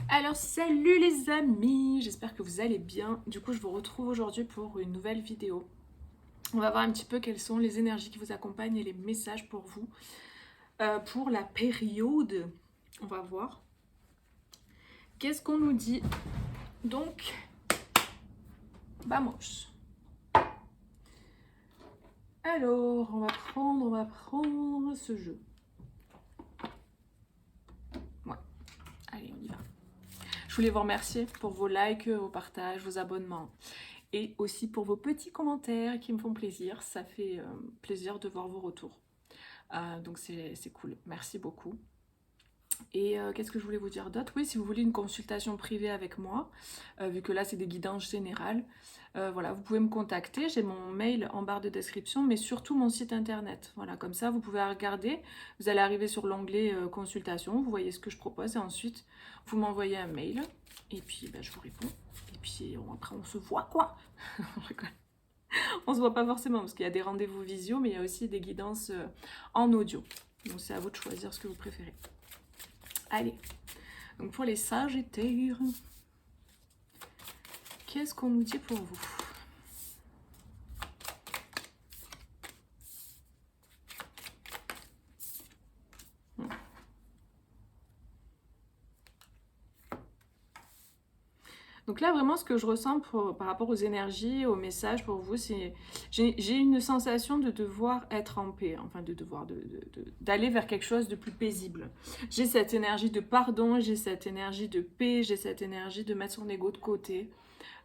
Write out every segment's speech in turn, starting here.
Alors salut les amis, j'espère que vous allez bien. Du coup je vous retrouve aujourd'hui pour une nouvelle vidéo. On va voir un petit peu quelles sont les énergies qui vous accompagnent et les messages pour vous pour la période. On va voir. Qu'est-ce qu'on nous dit? Donc, vamos. Alors, on va prendre ce jeu. Ouais, allez on y va. Je voulais vous remercier pour vos likes, vos partages, vos abonnements. Et aussi pour vos petits commentaires qui me font plaisir. Ça fait plaisir de voir vos retours. Donc c'est cool. Merci beaucoup. Et qu'est-ce que je voulais vous dire d'autre? Oui, si vous voulez une consultation privée avec moi, vu que là c'est des guidances générales, voilà, vous pouvez me contacter. J'ai mon mail en barre de description, mais surtout mon site internet. Voilà, comme ça vous pouvez regarder. Vous allez arriver sur l'onglet consultation, vous voyez ce que je propose, et ensuite vous m'envoyez un mail, et puis je vous réponds. Et puis après on se voit quoi. On se voit pas forcément parce qu'il y a des rendez-vous visio, mais il y a aussi des guidances en audio. Donc c'est à vous de choisir ce que vous préférez. Allez, donc pour les Sagittaires, qu'est-ce qu'on nous dit pour vous? Donc là, vraiment, ce que je ressens par rapport aux énergies, aux messages pour vous, c'est... J'ai une sensation de devoir être en paix, enfin de devoir d'aller vers quelque chose de plus paisible. J'ai cette énergie de pardon, j'ai cette énergie de paix, j'ai cette énergie de mettre son ego de côté.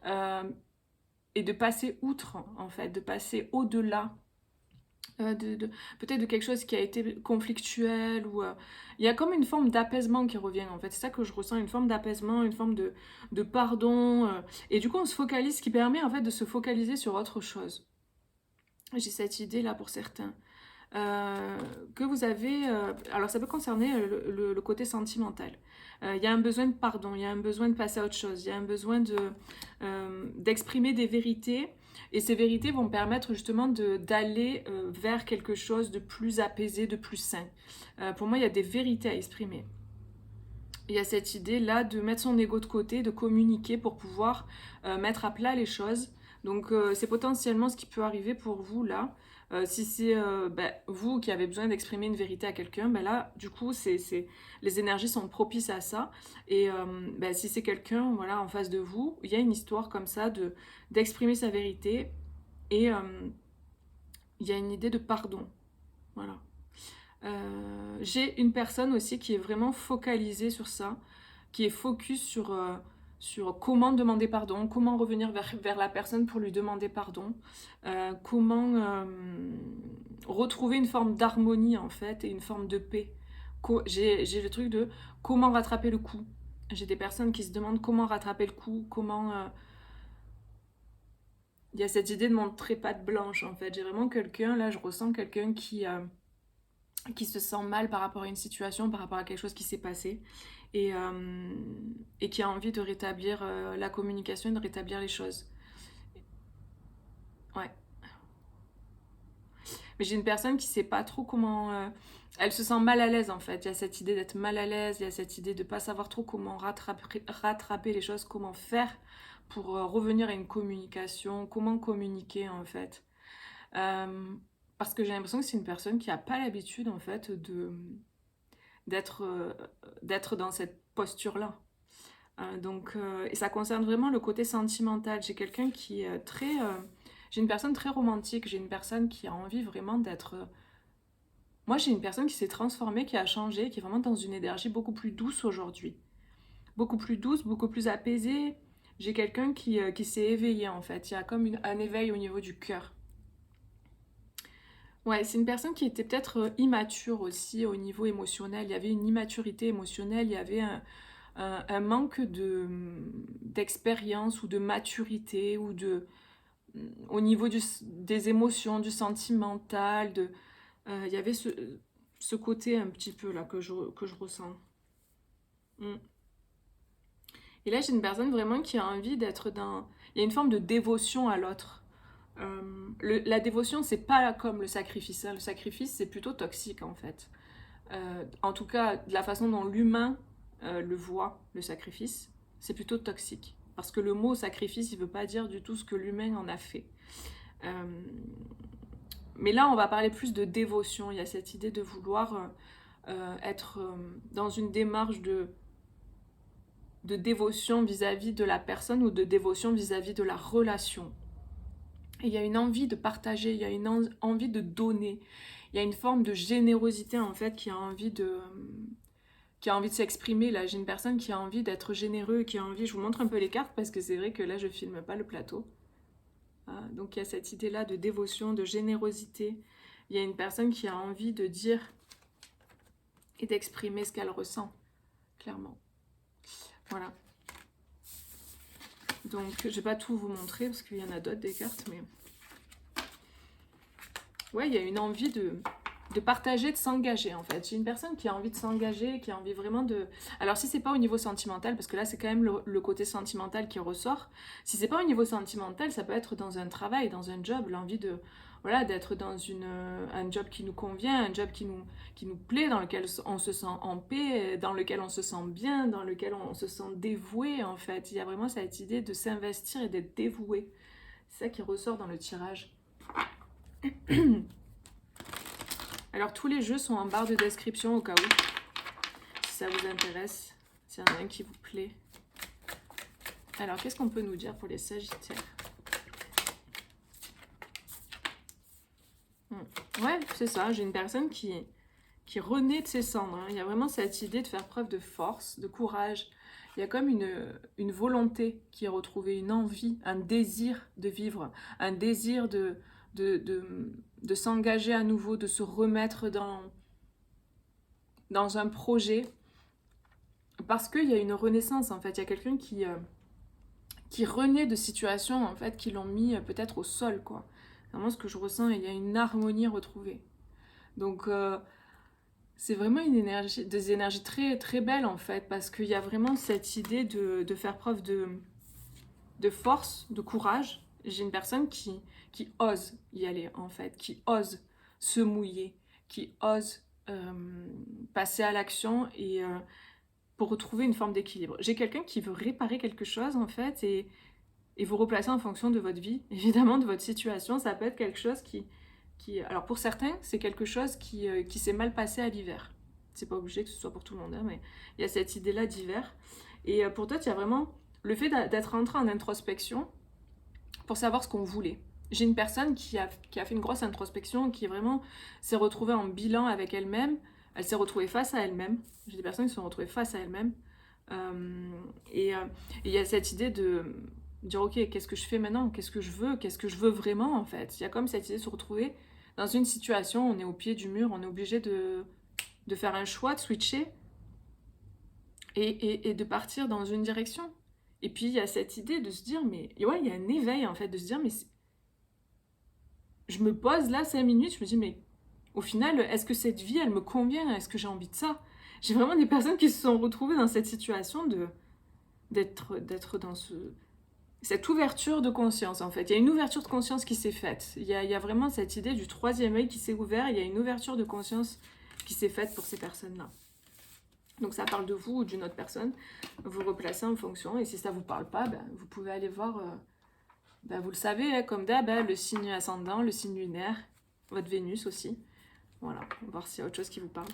Et de passer outre, en fait, de passer au-delà peut-être de quelque chose qui a été conflictuel ou il y a comme une forme d'apaisement qui revient en fait, c'est ça que je ressens, une forme d'apaisement, une forme de pardon et du coup on se focalise, ce qui permet en fait de se focaliser sur autre chose. J'ai cette idée là pour certains. Que vous avez... alors ça peut concerner le côté sentimental. Il y a un besoin de pardon, il y a un besoin de passer à autre chose, il y a un besoin d'exprimer des vérités. Et ces vérités vont permettre justement d'aller vers quelque chose de plus apaisé, de plus sain. Pour moi, il y a des vérités à exprimer. Il y a cette idée-là de mettre son ego de côté, de communiquer pour pouvoir mettre à plat les choses. Donc c'est potentiellement ce qui peut arriver pour vous là. Si c'est vous qui avez besoin d'exprimer une vérité à quelqu'un, là, du coup, les énergies sont propices à ça. Et si c'est quelqu'un voilà, en face de vous, il y a une histoire comme ça d'exprimer sa vérité. Et il y a une idée de pardon. Voilà. J'ai une personne aussi qui est vraiment focalisée sur ça, qui est focus sur comment demander pardon, comment revenir vers la personne pour lui demander pardon, comment retrouver une forme d'harmonie en fait et une forme de paix. J'ai le truc de comment rattraper le coup. J'ai des personnes qui se demandent comment rattraper le coup, comment... Il y a cette idée de montrer patte blanche en fait. J'ai vraiment quelqu'un, là je ressens quelqu'un qui se sent mal par rapport à une situation, par rapport à quelque chose qui s'est passé, et qui a envie de rétablir la communication et de rétablir les choses. Ouais. Mais j'ai une personne qui sait pas trop comment... elle se sent mal à l'aise en fait. Il y a cette idée d'être mal à l'aise, il y a cette idée de pas savoir trop comment rattraper les choses, comment faire pour revenir à une communication, comment communiquer en fait. Euh, Parce que j'ai l'impression que c'est une personne qui a pas l'habitude en fait d'être d'être dans cette posture-là. Et ça concerne vraiment le côté sentimental. J'ai quelqu'un qui est très... j'ai une personne très romantique, j'ai une personne qui a envie vraiment d'être... moi, j'ai une personne qui s'est transformée, qui a changé, qui est vraiment dans une énergie beaucoup plus douce aujourd'hui. Beaucoup plus douce, beaucoup plus apaisée. J'ai quelqu'un qui s'est éveillé, en fait. Il y a comme un éveil au niveau du cœur. Ouais, c'est une personne qui était peut-être immature aussi au niveau émotionnel. Il y avait une immaturité émotionnelle, il y avait un manque d'expérience ou de maturité ou au niveau des émotions, du sentimental. Il y avait ce côté un petit peu là que je ressens. Mm. Et là, j'ai une personne vraiment qui a envie d'être dans... Il y a une forme de dévotion à l'autre. La dévotion, c'est pas comme le sacrifice, hein. Le sacrifice, c'est plutôt toxique en fait. En tout cas, de la façon dont l'humain le voit, le sacrifice, c'est plutôt toxique. Parce que le mot sacrifice, il ne veut pas dire du tout ce que l'humain en a fait. Mais là, on va parler plus de dévotion. Il y a cette idée de vouloir être dans une démarche de dévotion vis-à-vis de la personne ou de dévotion vis-à-vis de la relation. Et il y a une envie de partager, il y a une envie de donner. Il y a une forme de générosité en fait qui a envie de s'exprimer. Là, j'ai une personne qui a envie d'être généreux, qui a envie... Je vous montre un peu les cartes parce que c'est vrai que là, je filme pas le plateau. Donc il y a cette idée-là de dévotion, de générosité. Il y a une personne qui a envie de dire et d'exprimer ce qu'elle ressent, clairement. Voilà. Donc je vais pas tout vous montrer parce qu'il y en a d'autres des cartes, mais... Ouais, il y a une envie de partager, de s'engager en fait. J'ai une personne qui a envie de s'engager, qui a envie vraiment de... Alors si c'est pas au niveau sentimental, parce que là c'est quand même le côté sentimental qui ressort, si c'est pas au niveau sentimental, ça peut être dans un travail, dans un job, l'envie de... Voilà, d'être dans un job qui nous convient, un job qui nous plaît, dans lequel on se sent en paix, dans lequel on se sent bien, dans lequel on se sent dévoué en fait. Il y a vraiment cette idée de s'investir et d'être dévoué. C'est ça qui ressort dans le tirage. Alors tous les jeux sont en barre de description au cas où, si ça vous intéresse, s'il y en a un qui vous plaît. Alors qu'est-ce qu'on peut nous dire pour les Sagittaires? Ouais, c'est ça, j'ai une personne qui renaît de ses cendres. Hein. Il y a vraiment cette idée de faire preuve de force, de courage. Il y a comme une volonté qui est retrouvée, une envie, un désir de vivre, un désir de s'engager à nouveau, de se remettre dans un projet. Parce qu'il y a une renaissance, en fait. Il y a quelqu'un qui renaît de situations, en fait, qui l'ont mis peut-être au sol, quoi. C'est vraiment ce que je ressens, il y a une harmonie retrouvée. Donc, c'est vraiment des énergies très, très belles, en fait, parce qu'il y a vraiment cette idée de faire preuve de force, de courage. J'ai une personne qui ose y aller, en fait, qui ose se mouiller, qui ose passer à l'action et pour retrouver une forme d'équilibre. J'ai quelqu'un qui veut réparer quelque chose, en fait, et vous replacer en fonction de votre vie, évidemment, de votre situation. Ça peut être quelque chose qui alors pour certains, c'est quelque chose qui s'est mal passé à l'hiver. C'est pas obligé que ce soit pour tout le monde, hein, mais il y a cette idée-là d'hiver. Et pour toi, il y a vraiment le fait d'être rentré en introspection pour savoir ce qu'on voulait. J'ai une personne qui a fait une grosse introspection, qui vraiment s'est retrouvée en bilan avec elle-même. Elle s'est retrouvée face à elle-même. J'ai des personnes qui se sont retrouvées face à elles-mêmes. Et il y a cette idée de dire, ok, qu'est-ce que je fais maintenant? Qu'est-ce que je veux vraiment, en fait? Il y a comme cette idée de se retrouver dans une situation, on est au pied du mur, on est obligé de faire un choix, de switcher et de partir dans une direction. Et puis il y a cette idée de se dire, mais ouais, il y a un éveil en fait, de se dire, mais je me pose là 5 minutes, je me dis, mais au final, est-ce que cette vie, elle me convient? Est-ce que j'ai envie de ça? J'ai vraiment des personnes qui se sont retrouvées dans cette situation d'être dans cette ouverture de conscience, en fait. Il y a une ouverture de conscience qui s'est faite. Il y a vraiment cette idée du troisième œil qui s'est ouvert. Il y a une ouverture de conscience qui s'est faite pour ces personnes-là. Donc ça parle de vous ou d'une autre personne. Vous replacez en fonction. Et si ça ne vous parle pas, ben, vous pouvez aller voir... vous le savez, hein, comme d'hab, hein, le signe ascendant, le signe lunaire, votre Vénus aussi. Voilà, on va voir s'il y a autre chose qui vous parle.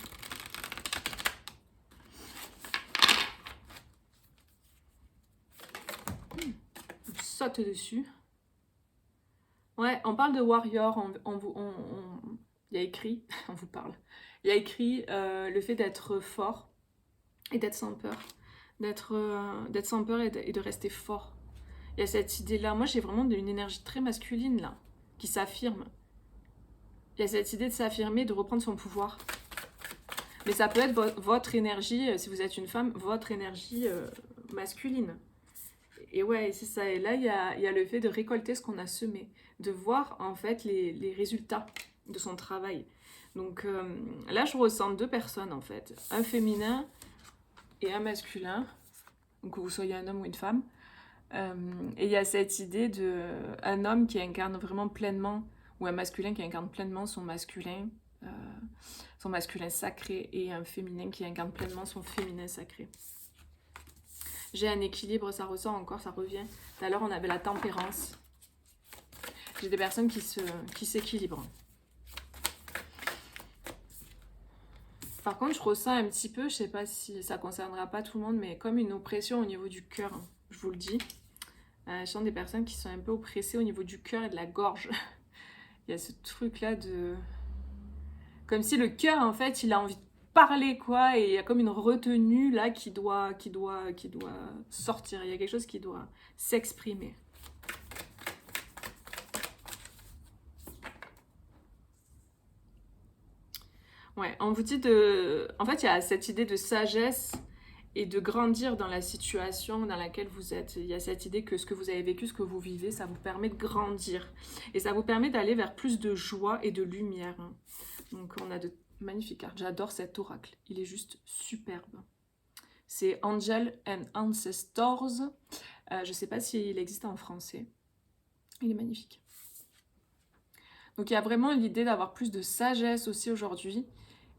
Saute dessus. Ouais, on parle de warrior, il y a écrit, on vous parle, il y a écrit le fait d'être fort et d'être sans peur, d'être sans peur et de rester fort. Il y a cette idée-là, moi j'ai vraiment une énergie très masculine là, qui s'affirme. Il y a cette idée de s'affirmer, de reprendre son pouvoir. Mais ça peut être votre énergie, si vous êtes une femme, votre énergie masculine. Et ouais, c'est ça. Et là, il y a le fait de récolter ce qu'on a semé, de voir en fait les résultats de son travail. Donc là, je ressens deux personnes en fait, un féminin et un masculin, donc que vous soyez un homme ou une femme. Et il y a cette idée d'un homme qui incarne vraiment pleinement, ou un masculin qui incarne pleinement son masculin sacré, et un féminin qui incarne pleinement son féminin sacré. J'ai un équilibre, ça ressort encore, ça revient. Tout à l'heure, on avait la tempérance. J'ai des personnes qui s'équilibrent. Par contre, je ressens un petit peu, je sais pas si ça concernera pas tout le monde, mais comme une oppression au niveau du cœur, hein, je vous le dis. Je sens des personnes qui sont un peu oppressées au niveau du cœur et de la gorge. Il y a ce truc-là de... Comme si le cœur, en fait, il a envie de parler, quoi, et il y a comme une retenue, là, qui doit sortir. Il y a quelque chose qui doit s'exprimer. Ouais, on vous dit de... En fait, il y a cette idée de sagesse et de grandir dans la situation dans laquelle vous êtes. Il y a cette idée que ce que vous avez vécu, ce que vous vivez, ça vous permet de grandir. Et ça vous permet d'aller vers plus de joie et de lumière. Donc, on a de magnifiques cartes. J'adore cet oracle. Il est juste superbe. C'est Angel and Ancestors. Je ne sais pas s'il existe en français. Il est magnifique. Donc, il y a vraiment l'idée d'avoir plus de sagesse aussi aujourd'hui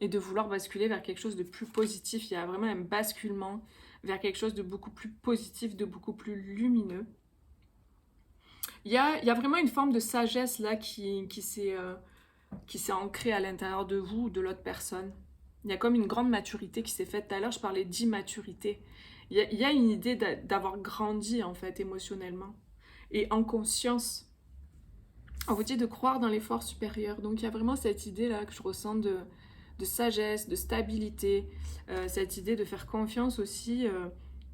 et de vouloir basculer vers quelque chose de plus positif. Il y a vraiment un basculement vers quelque chose de beaucoup plus positif, de beaucoup plus lumineux. Il y a vraiment une forme de sagesse là qui s'est ancrée à l'intérieur de vous ou de l'autre personne. Il y a comme une grande maturité qui s'est faite. Tout à l'heure, je parlais d'immaturité. Il y a une idée d'avoir grandi en fait émotionnellement et en conscience. On vous dit de croire dans l'effort supérieur. Donc il y a vraiment cette idée là que je ressens de sagesse, de stabilité, cette idée de faire confiance aussi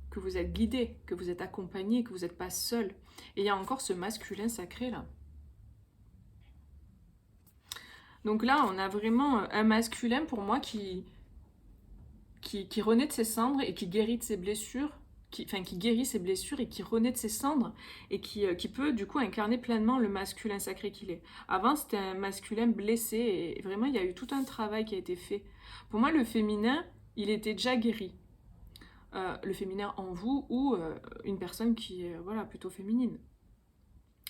que vous êtes guidé, que vous êtes accompagné, que vous n'êtes pas seul. Et il y a encore ce masculin sacré là. Donc là, on a vraiment un masculin pour moi qui renaît de ses cendres et qui guérit de ses blessures, qui guérit ses blessures et qui renaît de ses cendres et qui peut du coup incarner pleinement le masculin sacré qu'il est. Avant, c'était un masculin blessé et vraiment, il y a eu tout un travail qui a été fait. Pour moi, le féminin, il était déjà guéri. Le féminin en vous ou une personne qui est voilà, plutôt féminine.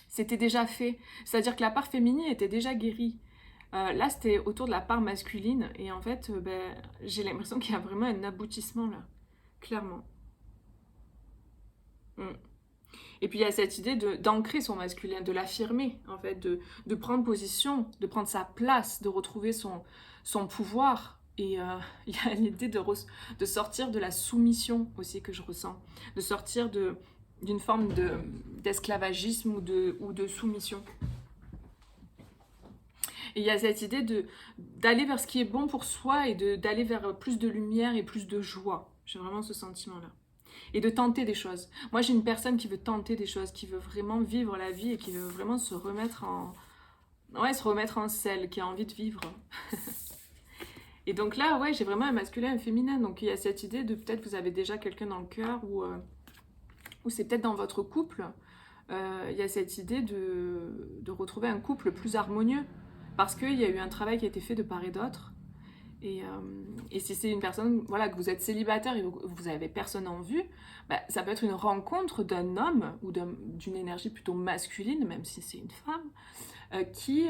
C'était déjà fait. C'est-à-dire que la part féminine était déjà guérie. Là, c'était autour de la part masculine. Et en fait, j'ai l'impression qu'il y a vraiment un aboutissement là. Clairement. Et puis il y a cette idée d'ancrer son masculin, de l'affirmer, en fait, de prendre position, de prendre sa place, de retrouver son pouvoir. Et il y a l'idée de sortir de la soumission aussi que je ressens, de sortir d'une forme d'esclavagisme ou de soumission. Et il y a cette idée d'aller vers ce qui est bon pour soi et d'aller vers plus de lumière et plus de joie. J'ai vraiment ce sentiment-là. Et de tenter des choses. Moi, j'ai une personne qui veut tenter des choses, qui veut vraiment vivre la vie et qui veut vraiment se remettre en selle, qui a envie de vivre. Et donc là, ouais, j'ai vraiment un masculin et un féminin. Donc il y a cette idée de peut-être vous avez déjà quelqu'un dans le cœur ou c'est peut-être dans votre couple. Il y a cette idée de retrouver un couple plus harmonieux. Parce qu'il y a eu un travail qui a été fait de part et d'autre. Et si c'est une personne, voilà, que vous êtes célibataire et vous n'avez personne en vue, bah, ça peut être une rencontre d'un homme ou d'une énergie plutôt masculine, même si c'est une femme, qui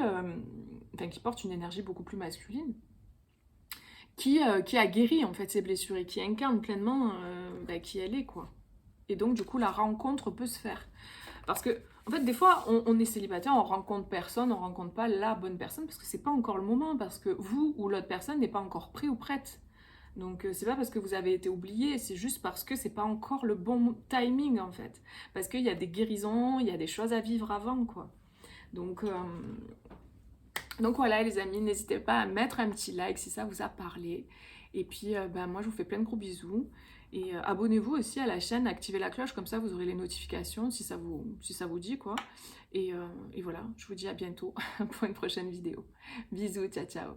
porte une énergie beaucoup plus masculine, qui a guéri en fait ses blessures et qui incarne pleinement qui elle est, quoi. Et donc du coup la rencontre peut se faire. Parce que, en fait, des fois, on est célibataire, on rencontre personne, on rencontre pas la bonne personne, parce que c'est pas encore le moment, parce que vous ou l'autre personne n'est pas encore prêt ou prête. Donc, c'est pas parce que vous avez été oublié, c'est juste parce que c'est pas encore le bon timing, en fait. Parce qu'il y a des guérisons, il y a des choses à vivre avant, quoi. Donc voilà, les amis, n'hésitez pas à mettre un petit like si ça vous a parlé. Et puis, moi, je vous fais plein de gros bisous. Et abonnez-vous aussi à la chaîne, activez la cloche, comme ça vous aurez les notifications si ça vous dit, quoi. Et voilà, je vous dis à bientôt pour une prochaine vidéo. Bisous, ciao, ciao.